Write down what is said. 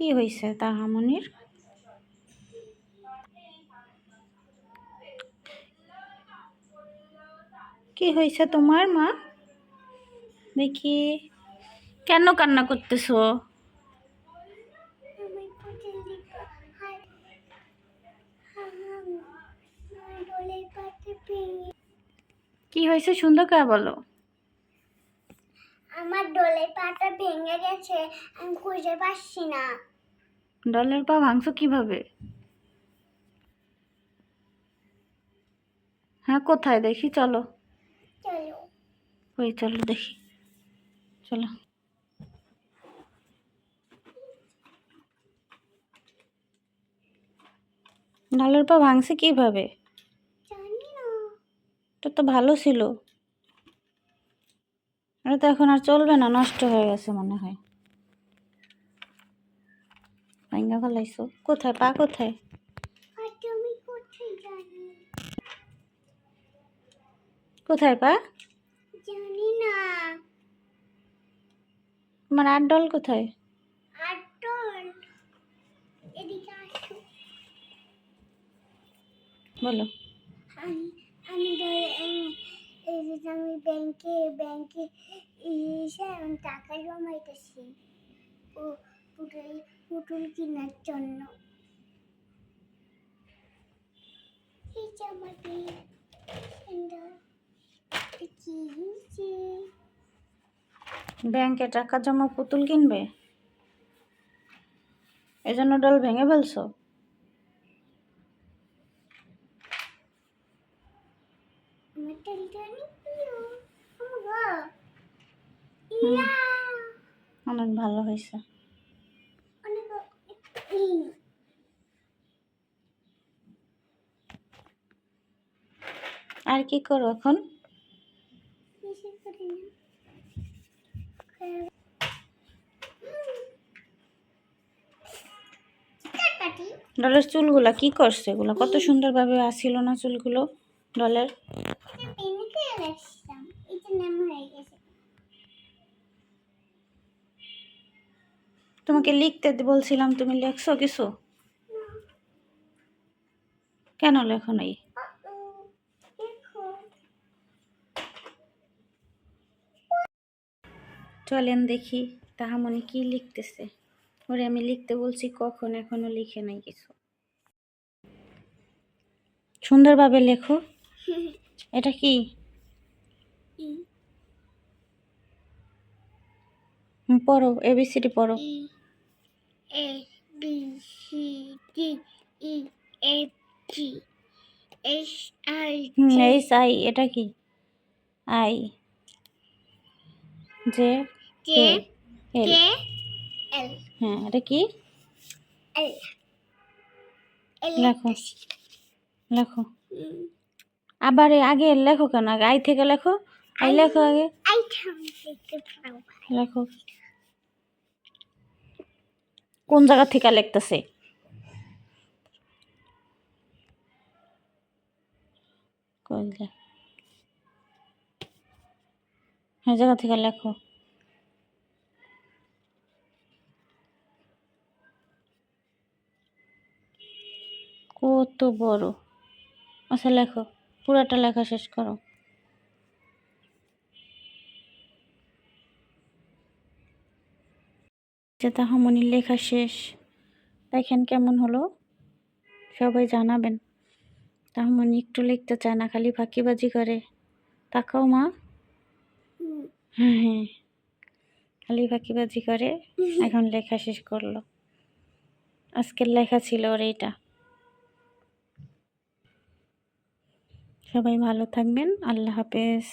কি হয়েছে তাহামনির? কি হয়েছে তোমার মা? দেখি, কেন কান্না করতেছো? কি হয়েছে সুন্দর করে বলো। আমার ডলের পাটা ভেঙে গেছে, আমি খুঁজে পাচ্ছি না। ডলের পা ভাঙছো কিভাবে? হ্যাঁ, কোথায় দেখি? চলো চলো ওই চলো দেখি, চলো। ডলের পা ভাঙছে কিভাবে? জানি না। এটা তো ভালো ছিল। এটা তো এখন আর চলবে না, নষ্ট হয়ে গেছে মনে হয়। ভাঙা ফেলাইছো? কোথায় পা কোথায়? আমি কোথায় জানি? কোথায় পা? জানি না। তোমার আর ডল কোথায়? আর ডল এদিকে আসো। বলো। আমি আমি ডল এই যে আমি ব্যাংকে এসে আমি টাকা জমাইতেছি ও পুতুল পুতুল কেনার জন্য। এই যে আমাদের কি হয়েছে? ব্যাংকে টাকা জমা পুতুল কিনবে, এজন্য ডল ভেঙে ফেলছো? আমার ডলটা অনেক প্রিয়। বাবা হুম, ইয়া অনেক ভালো হয়েছে। অনেক আর কি করো এখন? বেশি করে না। কাটি ডলের চুলগুলা কি করছে? এগুলা কত সুন্দরভাবে আসছিল না চুলগুলো ডলের? পেনে খেয়ে রাখছিলাম, এটা নাম হয়ে গেছে। তোমাকে লিখতে বলছিলাম, তুমি লেখছো কিছু? কেন লেখো নাই? দেখো চলেন দেখি তাহামনি কি লিখতেছে। ওরে আমি লিখতে বলছি কখন, এখনো লিখে নাই কিছু। সুন্দরভাবে লেখো। এটা কি? পড়ো, এবিসিডি পড়ো। A B C D E F G H I J H I, এটা কি? I J J K L. K L হ্যাঁ, এটা কি? L L লেখো লেখো। আবার আগে লেখো কেন? আগে আই থেকে লেখো। আই লেখো আগে। I দেখতে পারো। লেখো। কোন জায়গা থেকে লিখতেছে? হ্যাঁ, জায়গা থেকে লেখো। কত বড়! আচ্ছা লেখো, পুরাটা লেখা শেষ করো। যে তাহামনির লেখা শেষ, দেখেন কেমন হলো, সবাই জানাবেন। তাহামনি একটু লিখতে চায় না, খালি ফাঁকিবাজি করে। তাকাও মা। হ্যাঁ হ্যাঁ, খালি ফাঁকিবাজি করে। এখন লেখা শেষ করলো। আজকের লেখা ছিল ওর এইটা। সবাই ভালো থাকবেন, আল্লাহ হাফেজ।